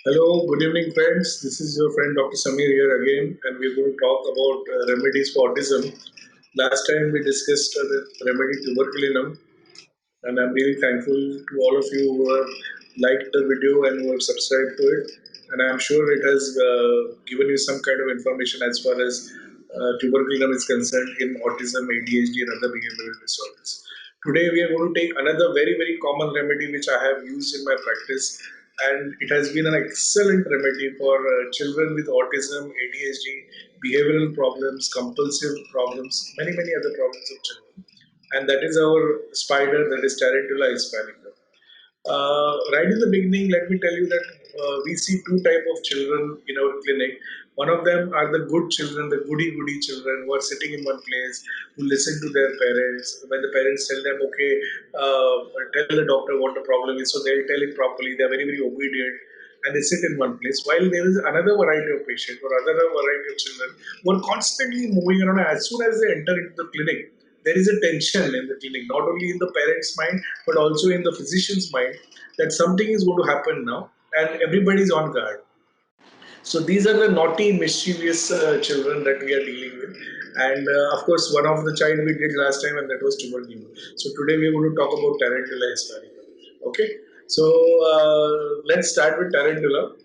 Hello, good evening, friends. This is your friend Dr. Samir here again, and we're going to talk about remedies for autism. Last time we discussed the remedy tuberculinum, and I'm really thankful to all of you who have liked the video and who have subscribed to it. And I'm sure it has given you some kind of information as far as tuberculinum is concerned in autism, ADHD, and other behavioral disorders. Today, we are going to take another very common remedy which I have used in my practice, and it has been an excellent remedy for children with autism, ADHD, behavioral problems, compulsive problems, many other problems of children, and that is our spider, that is Tarentula hispanica. Right in the beginning, let me tell you that we see two type of children in our clinic. One of them are the good children, the goody children who are sitting in one place, who listen to their parents. When the parents tell them, okay, tell the doctor what the problem is, so they'll tell it properly. They're very obedient, and they sit in one place. While there is another variety of patient or other variety of children who are constantly moving around. As soon as they enter into the clinic, there is a tension in the clinic, not only in the parent's mind but also in the physician's mind, that something is going to happen now, and everybody's on guard. So these are the naughty, mischievous children that we are dealing with. And of course, one of the child we did last time, and that was tuberculosis. So today we are going to talk about Tarentula hispanica. Okay, so let's start with Tarentula.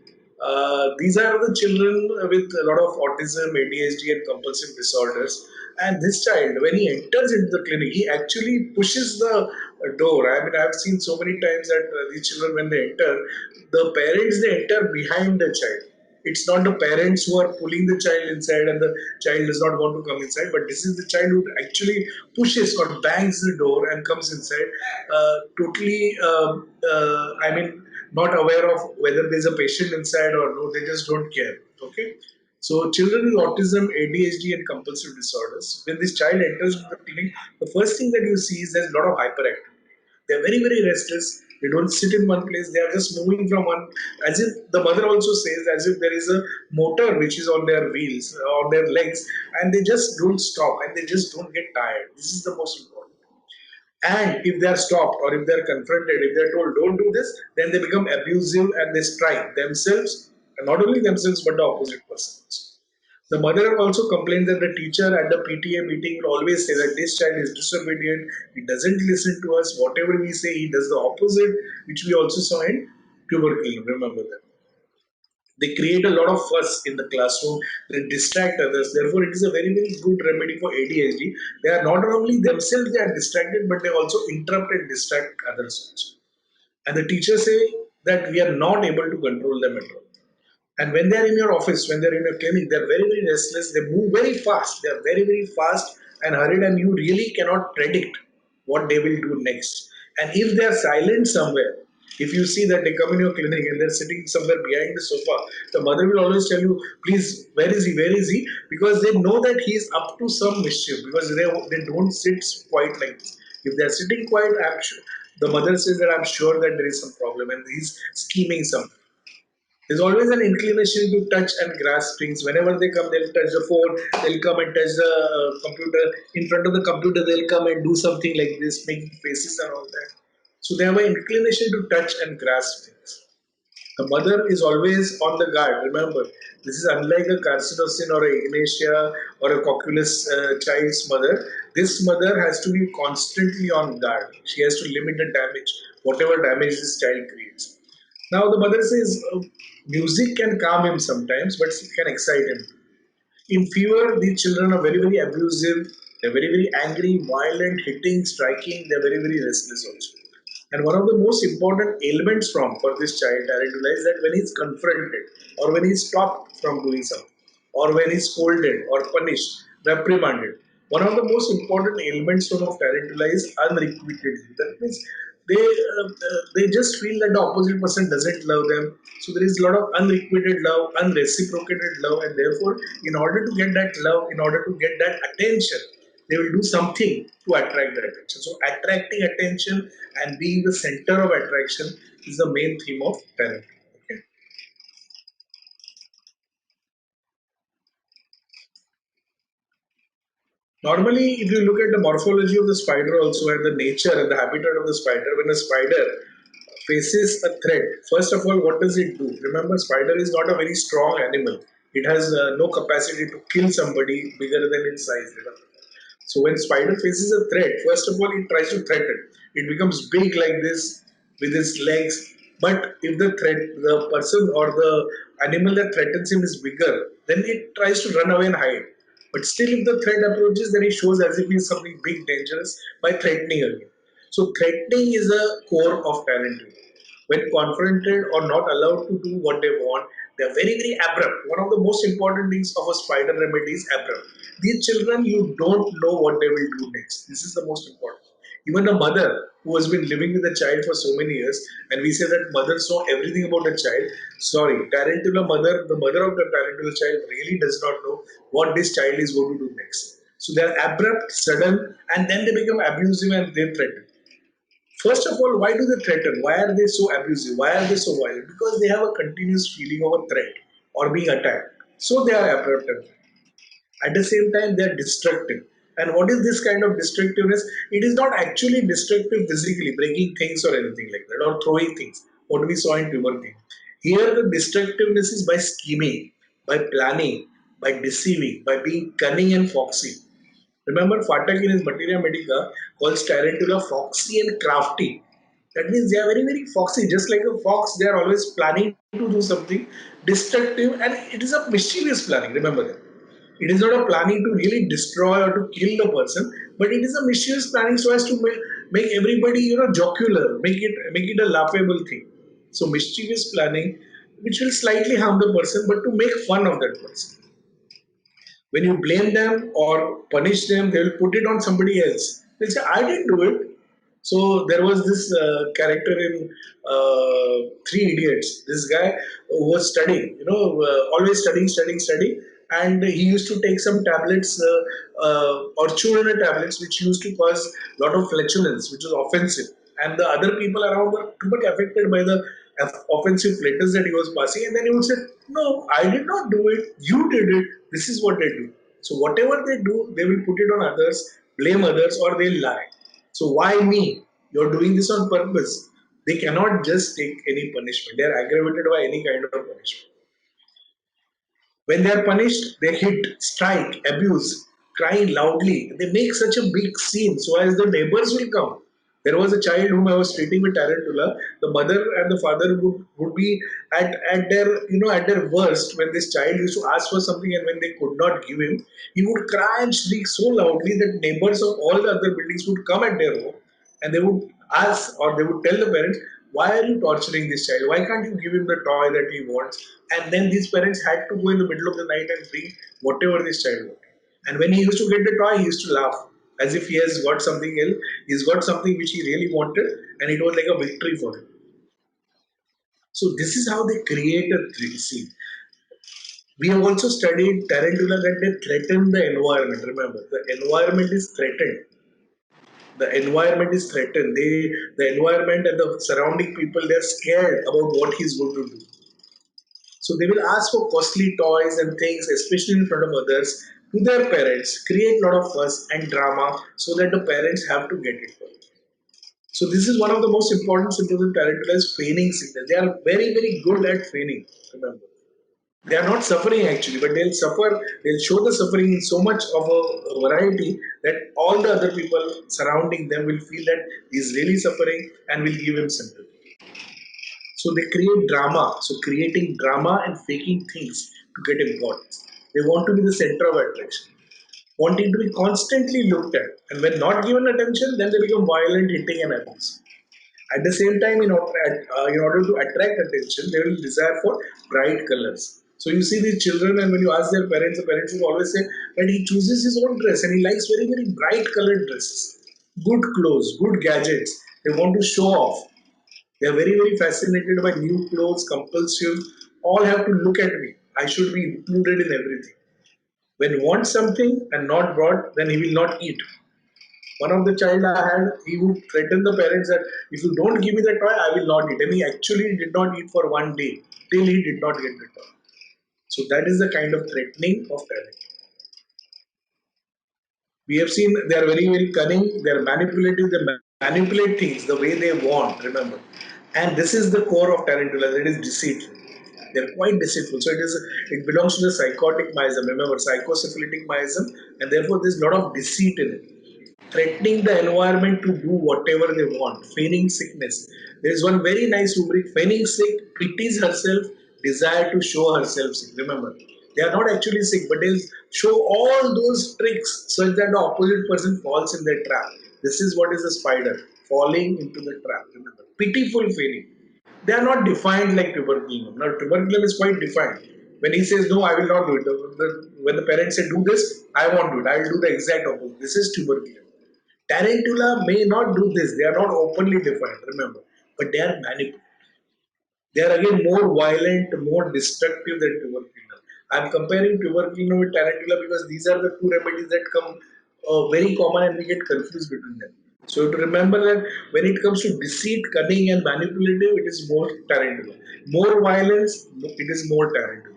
These are the children with a lot of autism, ADHD, and compulsive disorders. And this child, when he enters into the clinic, he actually pushes the door. I mean, I've seen so many times that these children, when they enter, the parents they enter behind the child. It's not the parents who are pulling the child inside and the child does not want to come inside, but this is the child who actually pushes or bangs the door and comes inside, totally, I mean, not aware of whether there's a patient inside or no, they just don't care. Okay. So, children with autism, ADHD, and compulsive disorders, when this child enters the clinic, the first thing that you see is there's a lot of hyperactivity. They're very restless. They don't sit in one place. They are just moving from one, as if the mother also says, as if there is a motor which is on their wheels, on their legs, and they just don't stop and they just don't get tired. This is the most important. And if they are stopped or if they are confronted, if they are told don't do this, then they become abusive and they strike themselves, and not only themselves but the opposite person. The mother also complained that the teacher at the PTA meeting will always say that this child is disobedient, he doesn't listen to us, whatever we say, he does the opposite, which we also saw in tuberculosis. Remember that. They create a lot of fuss in the classroom, they distract others. Therefore, it is a very good remedy for ADHD. They are not only themselves they are distracted, but they also interrupt and distract others also. And the teachers say that we are not able to control them at all. And when they're in your office, when they're in your clinic, they're very restless. They move very fast. They're very fast and hurried, and you really cannot predict what they will do next. And if they're silent somewhere, if you see that they come in your clinic and they're sitting somewhere behind the sofa, the mother will always tell you, please, where is he? Where is he? Because they know that he's up to some mischief, because they don't sit quiet like this. If they're sitting quiet, I'm sure, the mother says that I'm sure that there is some problem and he's scheming something. There's always an inclination to touch and grasp things. Whenever they come, they'll touch the phone, they'll come and touch the computer. In front of the computer, they'll come and do something like this, making faces and all that. So they have an inclination to touch and grasp things. The mother is always on the guard. Remember, this is unlike a carcinosin or a ignatia or a cocculus child's mother. This mother has to be constantly on guard. She has to limit the damage, whatever damage this child creates. Now, the mother says music can calm him sometimes, but it can excite him. In fever, these children are very abusive. They're very angry, violent, hitting, striking. They're very restless also. And one of the most important ailments for this child, Tarantula, is that when he's confronted or when he's stopped from doing something or when he's scolded or punished, reprimanded, one of the most important ailments of Tarantula is unrequited. That means they just feel that the opposite person doesn't love them. So there is a lot of unrequited love, unreciprocated love, and therefore, in order to get that love, in order to get that attention, they will do something to attract their attention. So attracting attention and being the center of attraction is the main theme of parenting. Okay. Normally, if you look at the morphology of the spider also and the nature and the habitat of the spider, when a spider faces a threat, first of all, what does it do? Remember, spider is not a very strong animal. It has no capacity to kill somebody bigger than its size. So when spider faces a threat, first of all, it tries to threaten. It becomes big like this with its legs. But if the person or the animal that threatens him is bigger, then it tries to run away and hide. But still, if the threat approaches, then it shows as if he is something big, dangerous by threatening again. So threatening is a core of parenting. When confronted or not allowed to do what they want, they are very, very abrupt. One of the most important things of a spider remedy is abrupt. These children, you don't know what they will do next. This is the most important. Even a mother who has been living with a child for so many years, and we say that mothers know everything about a child. Sorry, Tarentula mother, the mother of the Tarentula child really does not know what this child is going to do next. So they are abrupt, sudden, and then they become abusive and they threaten. First of all, why do they threaten? Why are they so abusive? Why are they so violent? Because they have a continuous feeling of a threat or being attacked. So they are abrupt. At the same time, they are destructive. And what is this kind of destructiveness? It is not actually destructive physically, breaking things or anything like that, or throwing things. What we saw in Tumor King. Here, the destructiveness is by scheming, by planning, by deceiving, by being cunning and foxy. Remember, Fatak in his Materia Medica calls Tarentula foxy and crafty. That means they are very, very foxy. Just like a fox, they are always planning to do something destructive, and it is a mischievous planning. Remember that. It is not a planning to really destroy or to kill the person, but it is a mischievous planning so as to make everybody, jocular, make it a laughable thing. So mischievous planning, which will slightly harm the person, but to make fun of that person. When you blame them or punish them, they will put it on somebody else. They'll say, I didn't do it. So there was this character in Three Idiots. This guy who was studying, always studying, and he used to take some tablets or chewed tablets, which used to cause a lot of flatulence, which was offensive. And the other people around were too much affected by the offensive letters that he was passing. And then he would say, no, I did not do it. You did it. This is what they do. So whatever they do, they will put it on others, blame others, or they'll lie. So why me? You're doing this on purpose. They cannot just take any punishment. They are aggravated by any kind of punishment. When they are punished, they hit, strike, abuse, cry loudly. They make such a big scene so as the neighbors will come. There was a child whom I was treating with Tarantula. The mother and the father would be at their at their worst when this child used to ask for something and when they could not give him, he would cry and shriek so loudly that neighbors of all the other buildings would come at their home and they would ask or they would tell the parents, why are you torturing this child? Why can't you give him the toy that he wants? And then these parents had to go in the middle of the night and bring whatever this child wanted. And when he used to get the toy, he used to laugh as if he has got something else. He's got something which he really wanted, and it was like a victory for him. So this is how they create a scene. We have also studied tarantula that they threaten the environment. Remember, the environment is threatened. The environment is threatened. The environment and the surrounding people, they're scared about what he's going to do. So they will ask for costly toys and things, especially in front of others, to their parents, create a lot of fuss and drama so that the parents have to get it for them. So this is one of the most important symptoms of tarantula is feigning sickness. They are very, very good at feigning, remember. They are not suffering actually, but they'll show the suffering in so much of a variety that all the other people surrounding them will feel that he's really suffering and will give him sympathy. So they create drama. So creating drama and faking things to get importance. They want to be the center of attraction, wanting to be constantly looked at. And when not given attention, then they become violent, hitting, and abuse. At the same time, in order to attract attention, they will desire for bright colors. So you see these children, and when you ask their parents, the parents will always say that he chooses his own dress and he likes very, very bright colored dresses, good clothes, good gadgets. They want to show off. They are very, very fascinated by new clothes, compulsive. All have to look at me. I should be included in everything. When wants something and not brought, then he will not eat. One of the child I had, he would threaten the parents that if you don't give me the toy, I will not eat. And he actually did not eat for one day till he did not get the toy. So that is the kind of threatening of parents. We have seen they are very, very cunning, they are manipulative, they manipulate things the way they want, remember. And this is the core of tarantula. It is deceit. They're quite deceitful. So it belongs to the psychotic miasm. Remember, psychosyphilitic miasm, and therefore there's a lot of deceit in it. Threatening the environment to do whatever they want, feigning sickness. There is one very nice rubric: feigning sick, pities herself, desire to show herself sick. Remember, they are not actually sick, but they'll show all those tricks such that the opposite person falls in their trap. This is what is a spider falling into the trap. Remember, pitiful feigning. They are not defined like tuberculum. Now, tuberculum is quite defined. When he says, no, I will not do it. When the parents say, do this, I won't do it. I will do the exact opposite. This is tuberculum. Tarantula may not do this. They are not openly defined, remember. But they are manipulative. They are again more violent, more destructive than tuberculum. I am comparing tuberculum with tarantula because these are the two remedies that come very common and we get confused between them. So to remember that when it comes to deceit, cunning, and manipulative, it is more tarantula. More violence, it is more tarantula.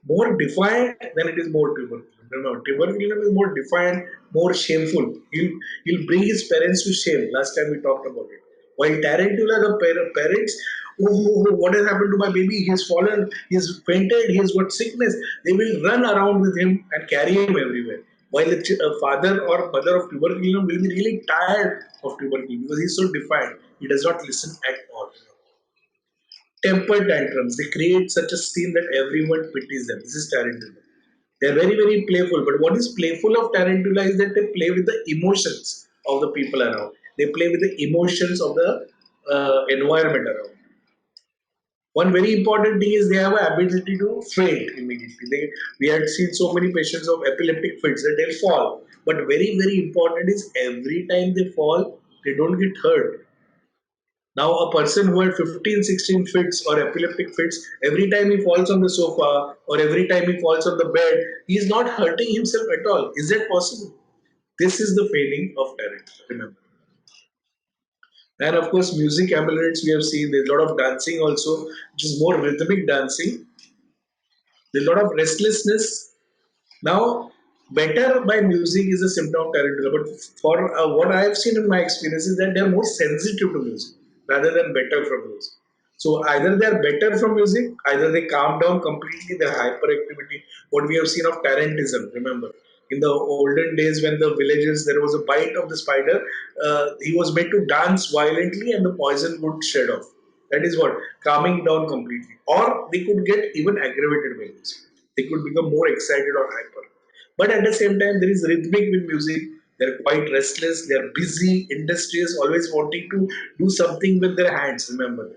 More defiant, then it is more tuberculum. Remember, tuberculum is more defiant, more shameful. He'll bring his parents to shame. Last time we talked about it. While tarantula, the parents, what has happened to my baby? He has fallen, he has fainted, he has got sickness. They will run around with him and carry him everywhere. While a father or mother of tuberculum will be really tired of tuberculum because he's so defiant. He does not listen at all. Temper tantrums. They create such a scene that everyone pities them. This is tarantula. They're very, very playful. But what is playful of tarantula is that they play with the emotions of the people around. They play with the emotions of the environment around. One very important thing is they have an ability to faint immediately. We had seen so many patients of epileptic fits that they'll fall. But very, very important is every time they fall, they don't get hurt. Now, a person who had 15, 16 fits or epileptic fits, every time he falls on the sofa or every time he falls on the bed, he is not hurting himself at all. Is that possible? This is the feeling of talent, remember. And of course, music amulets we have seen, there's a lot of dancing also, which is more rhythmic dancing. There's a lot of restlessness. Now, better by music is a symptom of tarantula, but for what I have seen in my experience is that they are more sensitive to music rather than better from music. So either they are better from music, either they calm down completely their hyperactivity. What we have seen of tarantism, remember, in the olden days when the villages there was a bite of the spider, he was made to dance violently and the poison would shed off. That is what calming down completely, or they could get even aggravated by this. They could become more excited or hyper. But at the same time, there is rhythmic with music. They're quite restless. They're busy, industrious, always wanting to do something with their hands. Remember,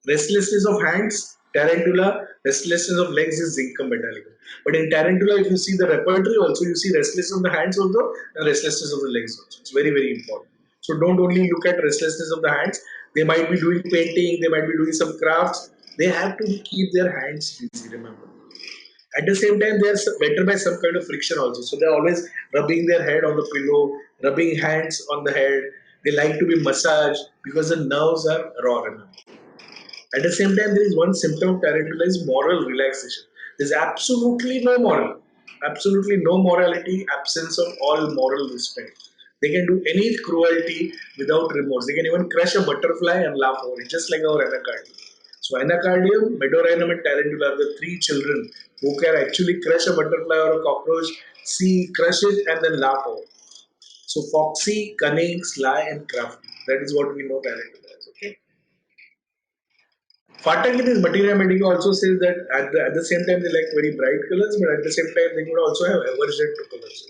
restlessness of hands, tarantula. Restlessness of legs is zincum metallicum. But in tarantula, if you see the repertory, also you see restlessness of the hands also and restlessness of the legs also. It's very very important. So don't only look at restlessness of the hands. They might be doing painting. They might be doing some crafts. They have to keep their hands busy. Remember. At the same time, they are better by some kind of friction also. So they're always rubbing their head on the pillow, rubbing hands on the head. They like to be massaged because the nerves are raw. Remember. At the same time, there is one symptom of tarantula is moral relaxation. There's absolutely no moral, absolutely no morality, absence of all moral respect. They can do any cruelty without remorse. They can even crush a butterfly and laugh over it, just like our anacardium. So anacardium, medorrhinum, and tarantula are the three children who can actually crush a butterfly or a cockroach, see, crush it, and then laugh over it. So foxy, cunning, sly, and crafty. That is what we know tarantula as. Okay. Fatak in his Materia Medica also says that at the same time they like very bright colors, but at the same time they could also have aversion to colors.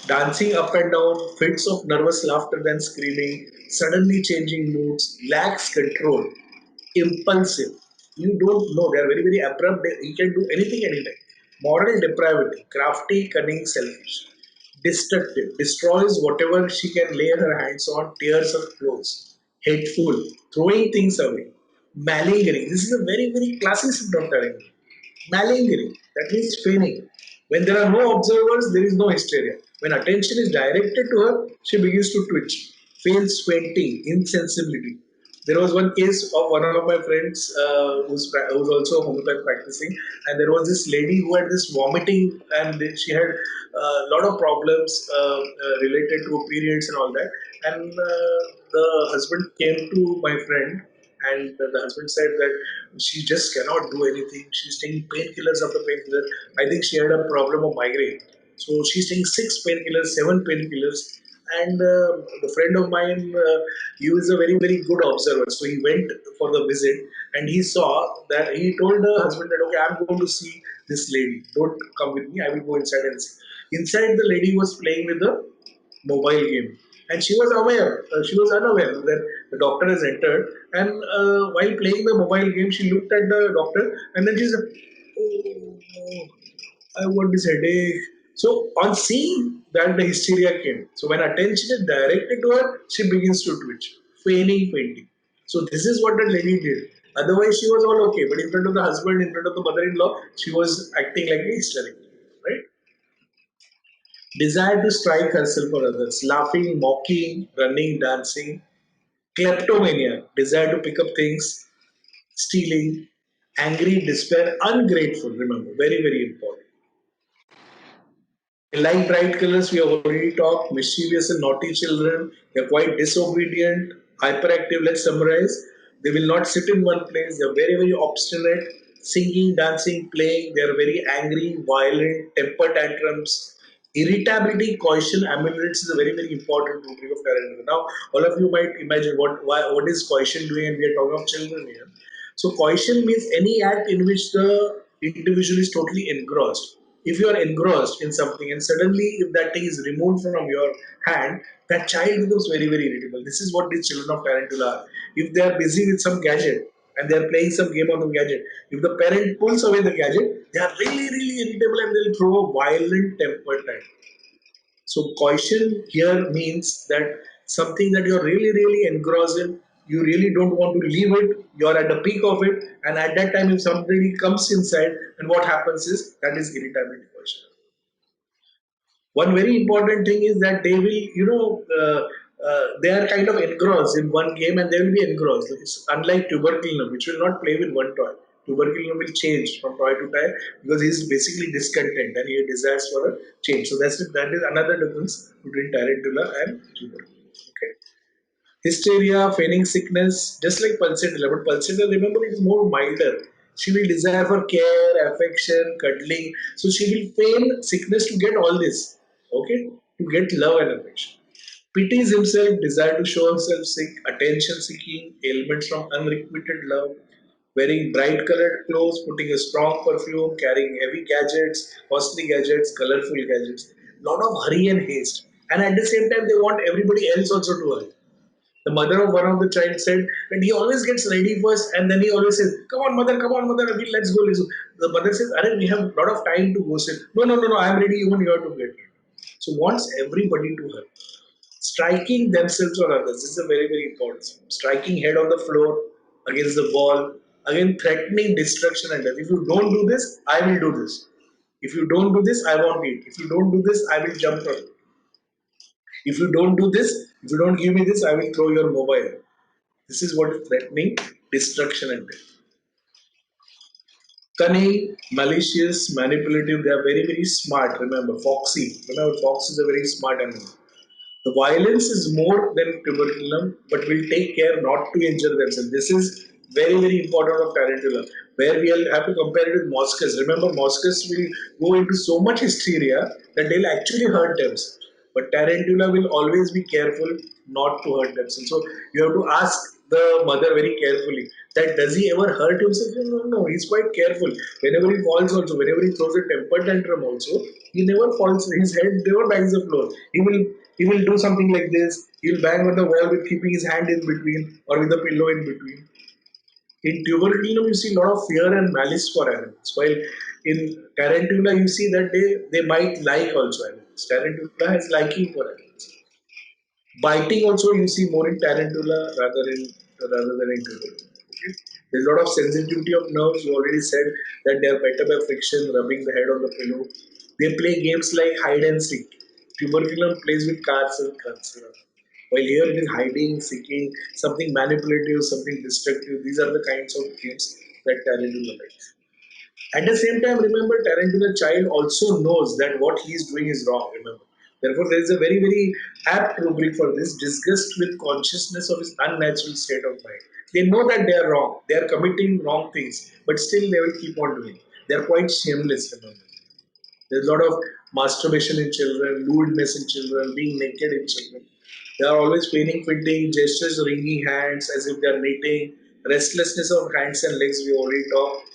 Dancing up and down, fits of nervous laughter then screaming, suddenly changing moods, lacks control, impulsive. You don't know, they are very, very abrupt. He can do anything anytime. Moral depravity, crafty, cunning, selfish. Destructive, destroys whatever she can lay her hands on, tears her clothes. Hateful, throwing things away. Malingering, this is a very, very classic symptom of tyranny. Malingering, that means feigning. When there are no observers, there is no hysteria. When attention is directed to her, she begins to twitch, feigns fainting, insensibility. There was one case of one of my friends who's also homeopathic practicing, and there was this lady who had this vomiting, and she had a lot of problems related to periods and all that. And the husband came to my friend and the husband said that she just cannot do anything. She's taking painkillers after painkillers. I think she had a problem of migraine. So she's taking six painkillers, seven painkillers. And the friend of mine, he was a very, very good observer. So he went for the visit and he saw that he told the husband that, okay, I'm going to see this lady. Don't come with me. I will go inside and see. Inside, the lady was playing with the mobile game. And she was aware, she was unaware that the doctor has entered. And while playing the mobile game, she looked at the doctor and then she said, oh, I want this headache. So on seeing that, the hysteria came. So when attention is directed to her, she begins to twitch, feigning fainting. So this is what the lady did. Otherwise, she was all okay. But in front of the husband, in front of the mother-in-law, she was acting like a hysteric. Right? Desire to strike herself or others, laughing, mocking, running, dancing, kleptomania, desire to pick up things, stealing, angry, despair, ungrateful. Remember, very, very important. Like bright colors, we have already talked. Mischievous and naughty children. They're quite disobedient, hyperactive. Let's summarize. They will not sit in one place. They're very, very obstinate. Singing, dancing, playing. They're very angry, violent, temper tantrums. Irritability, caution, amylase is a very, very important rubric of character. Now, all of you might imagine what is caution doing, and we are talking of children here. So, caution means any act in which the individual is totally engrossed. If you are engrossed in something and suddenly if that thing is removed from your hand, that child becomes very, very irritable. This is what these children of Tarentula are. If they are busy with some gadget and they are playing some game on the gadget, if the parent pulls away the gadget, they are really, really irritable and they'll throw a violent temper tantrum. So caution here means that something that you're really, really engrossed in, you really don't want to leave it, you're at the peak of it, and at that time if somebody comes inside, and what happens is that is irritability caution. One very important thing is that they will, they are kind of engrossed in one game and they will be engrossed. It's unlike tuberculin, which will not play with one toy. Tuberculin will change from toy to toy because he's basically discontent and he desires for a change. So that is another difference between tarantula and tuberculin. Okay. Hysteria, feigning sickness, just like pulsatilla, but pulsatilla, remember, is more milder. She will desire for care, affection, cuddling. So she will feign sickness to get all this. Okay? To get love and affection. Pities himself, desire to show himself sick, attention seeking, ailments from unrequited love, wearing bright colored clothes, putting a strong perfume, carrying heavy gadgets, costly gadgets, colorful gadgets. Lot of hurry and haste. And at the same time, they want everybody else also to hurry. The mother of one of the child said that he always gets ready first and then he always says, come on, mother, Abhi, let's go. Let's go. The mother says, Arey, we have a lot of time to go. Say, no, I'm ready, even you have to get ready. So wants everybody to help. Striking themselves or others. This is a very, very important. Striking head on the floor against the wall. Again, threatening destruction and death. If you don't do this, I will do this. If you don't do this, I won't eat. If you don't do this, I will jump from you. If you don't do this, if you don't give me this, I will throw your mobile. This is what is threatening destruction and death. Cunning, malicious, manipulative, they are very, very smart. Remember, foxy. Remember, fox is a very smart animal. The violence is more than tuberculum, but will take care not to injure themselves. This is very, very important of tarantula, where we'll have to compare it with mosquitoes. Remember, mosquitoes will go into so much hysteria that they'll actually hurt themselves. But tarantula will always be careful not to hurt themselves. So you have to ask the mother very carefully that does he ever hurt himself? No, he's quite careful. Whenever he falls also, whenever he throws a temper tantrum also, he never falls, his head never bangs the floor. He will do something like this. He'll bang on the wall with keeping his hand in between or with a pillow in between. In tuberculum, you see a lot of fear and malice for animals. While in tarantula, you see that they might like also animals. Tarantula has liking for animals. Biting also you see more in tarantula rather than in tuberculum. Okay? There's a lot of sensitivity of nerves. You already said that they are better by friction, rubbing the head on the pillow. They play games like hide and seek. Tuberculum plays with cards and cards. While here it is hiding, seeking, something manipulative, something destructive. These are the kinds of games that tarantula likes. At the same time, remember, Tarantula child also knows that what he is doing is wrong. Remember, therefore, there is a very, very apt rubric for this: disgust with consciousness of his unnatural state of mind. They know that they are wrong. They are committing wrong things, but still they will keep on doing. They are quite shameless. There's a lot of masturbation in children, lewdness in children, being naked in children. They are always feigning, fidgeting, gestures, wringing hands as if they are knitting, restlessness of hands and legs. We already talked.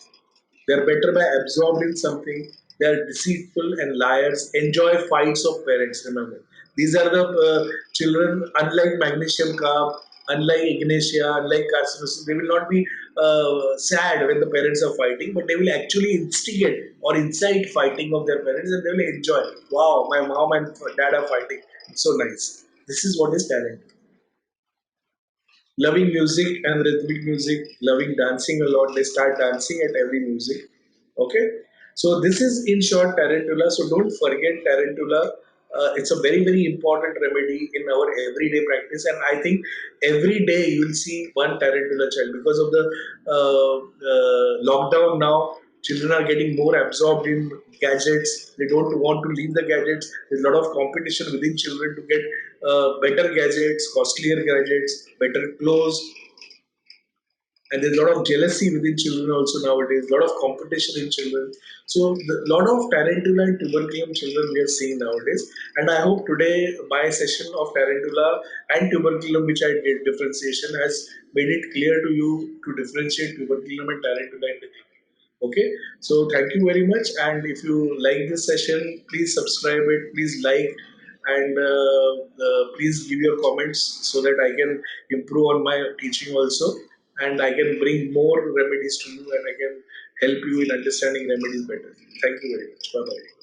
They are better by absorbed in something. They are deceitful and liars. Enjoy fights of parents. Remember, these are the children. Unlike magnesium carb, unlike ignatia, unlike carcinosis, they will not be sad when the parents are fighting, but they will actually instigate or incite fighting of their parents, and they will enjoy. Wow, my mom and dad are fighting. It's so nice. This is what is talent. Loving music and rhythmic music, loving dancing a lot. They start dancing at every music. Okay, so this is in short Tarentula. So don't forget Tarentula. It's a very very important remedy in our everyday practice, and I think every day you will see one Tarentula child because of the lockdown now. Children are getting more absorbed in gadgets. They don't want to leave the gadgets. There's a lot of competition within children to get better gadgets, costlier gadgets, better clothes, and there's a lot of jealousy within children also nowadays. A lot of competition in children. So a lot of tarantula and tuberculum children we are seeing nowadays. And I hope today my session of tarantula and tuberculum, which I did differentiation, has made it clear to you to differentiate tuberculum and tarantula in the clinic. Okay, so thank you very much. And if you like this session, please subscribe it, please like, and please give your comments so that I can improve on my teaching also, and I can bring more remedies to you, and I can help you in understanding remedies better. Thank you very much. Bye bye.